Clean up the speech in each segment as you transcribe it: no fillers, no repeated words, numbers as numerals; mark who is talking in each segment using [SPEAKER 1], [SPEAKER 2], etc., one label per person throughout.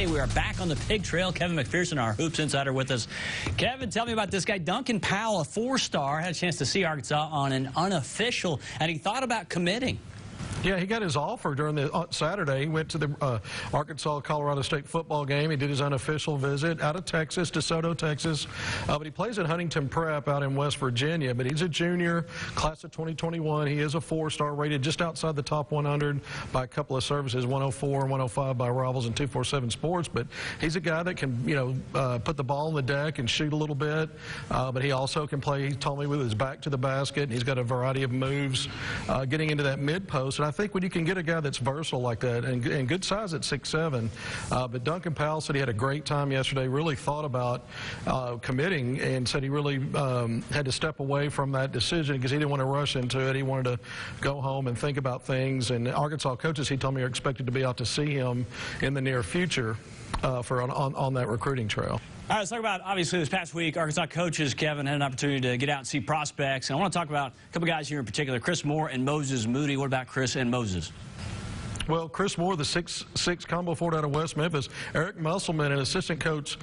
[SPEAKER 1] Hey, we are back on the pig trail. Kevin McPherson, our Hoops Insider, with us. Kevin, tell me about this guy, Duncan Powell, a four-star. Had a chance to see Arkansas on an unofficial, and he thought about committing.
[SPEAKER 2] Yeah, he got his offer during the Saturday. He went to the Arkansas-Colorado State football game. He did his unofficial visit out of Texas, DeSoto, Texas. But he plays at Huntington Prep out in West Virginia. But he's a junior, class of 2021. He is a four-star, rated just outside the top 100 by a couple of services, 104 and 105 by Rivals and 247 Sports. But he's a guy that can, put the ball on the deck and shoot a little bit. But he also can play, he told me, with his back to the basket. And he's got a variety of moves getting into that mid-post. And I think when you can get a guy that's versatile like that and good size at 6'7", but Duncan Powell said he had a great time yesterday, really thought about committing, and said he really had to step away from that decision because he didn't want to rush into it. He wanted to go home and think about things. And Arkansas coaches, he told me, are expected to be out to see him in the near future on that recruiting trail.
[SPEAKER 1] All right, let's talk about, obviously, this past week, Arkansas coaches, Kevin, had an opportunity to get out and see prospects. And I want to talk about a couple guys here in particular, Chris Moore and Moses Moody. What about Chris and Moses?
[SPEAKER 2] Well, Chris Moore, the 6'6" combo forward out of West Memphis. Eric Musselman and assistant coach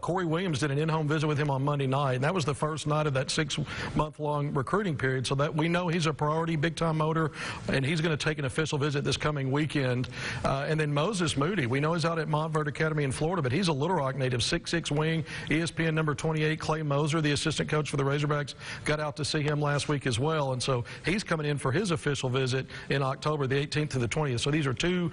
[SPEAKER 2] Corey Williams did an in-home visit with him on Monday night, and that was the first night of that 6-month-long recruiting period. So that we know he's a priority, big-time motor, and he's going to take an official visit this coming weekend. And then Moses Moody, we know he's out at Montverde Academy in Florida, but he's a Little Rock native, 6'6" wing. ESPN number 28, Clay Moser, the assistant coach for the Razorbacks, got out to see him last week as well. And so he's coming in for his official visit in October, the 18th to the 20th. So these are two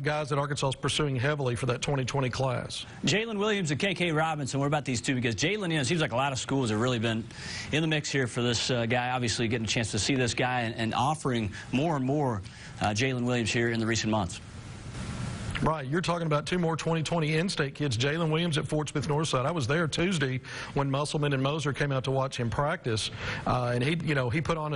[SPEAKER 2] guys that Arkansas is pursuing heavily for that 2020 class.
[SPEAKER 1] Jaylyn Williams and KK Robinson, what about these two? Because Jaylyn, it seems like a lot of schools have really been in the mix here for this guy, obviously getting a chance to see this guy and offering more and more Jaylyn Williams here in the recent months.
[SPEAKER 2] Right, you're talking about two more 2020 in-state kids. Jaylyn Williams at Fort Smith Northside. I was there Tuesday when Musselman and Moser came out to watch him practice, and he put on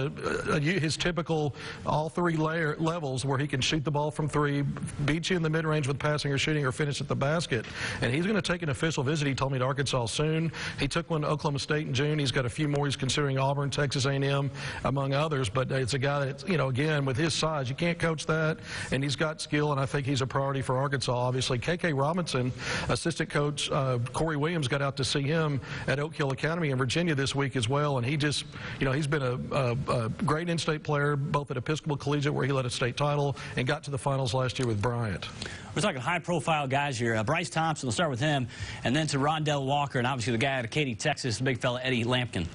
[SPEAKER 2] his typical all three levels where he can shoot the ball from three, beat you in the mid-range with passing or shooting, or finish at the basket. And he's going to take an official visit, he told me, to Arkansas soon. He took one to Oklahoma State in June. He's got a few more. He's considering Auburn, Texas A&M, among others. But it's a guy that, again, with his size, you can't coach that, and he's got skill, and I think he's a priority for Arkansas. Obviously, KK Robinson, assistant coach Corey Williams, got out to see him at Oak Hill Academy in Virginia this week as well, and he just, he's been a great in-state player, both at Episcopal Collegiate, where he led a state title, and got to the finals last year with Bryant.
[SPEAKER 1] We're talking high-profile guys here. Bryce Thompson, we'll start with him, and then to Rondell Walker, and obviously the guy out of Katy, Texas, the big fella, Eddie Lampkin.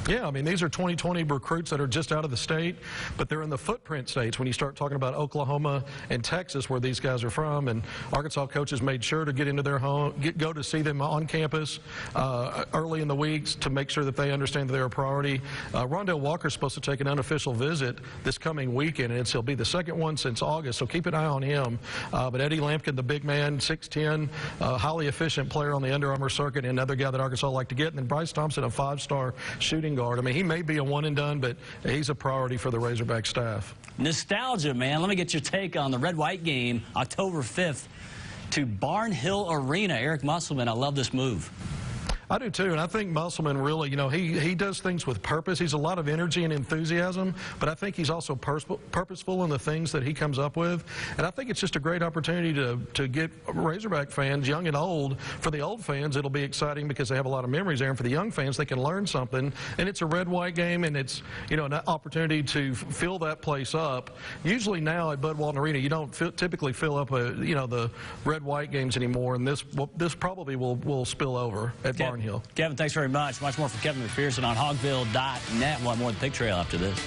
[SPEAKER 2] Yeah, I mean, these are 2020 recruits that are just out of the state, but they're in the footprint states when you start talking about Oklahoma and Texas, where these guys are from. And Arkansas coaches made sure to get into their home, go to see them on campus early in the weeks to make sure that they understand that they're a priority. Rondell Walker's supposed to take an unofficial visit this coming weekend, and he'll be the second one since August, so keep an eye on him. But Eddie Lampkin, the big man, 6'10", highly efficient player on the Under Armour circuit, and another guy that Arkansas like to get. And then Bryce Thompson, a 5-star shooting guard. I mean, he may be a one-and-done, but he's a priority for the Razorback staff.
[SPEAKER 1] Nostalgia, man. Let me get your take on the red-white game, October 5th, to Barnhill Arena. Eric Musselman, I love this move.
[SPEAKER 2] I do too, and I think Musselman really, he does things with purpose. He's a lot of energy and enthusiasm, but I think he's also purposeful in the things that he comes up with. And I think it's just a great opportunity to get Razorback fans, young and old. For the old fans, it'll be exciting because they have a lot of memories there, and for the young fans, they can learn something. And it's a red-white game, and it's, an opportunity to fill that place up. Usually now at Bud Walton Arena, you don't typically fill up, the red-white games anymore, and this probably will spill over at Barnhill.
[SPEAKER 1] Kevin, thanks very much. Much more from Kevin McPherson on hogville.net. We'll have more of the Pig Trail after this.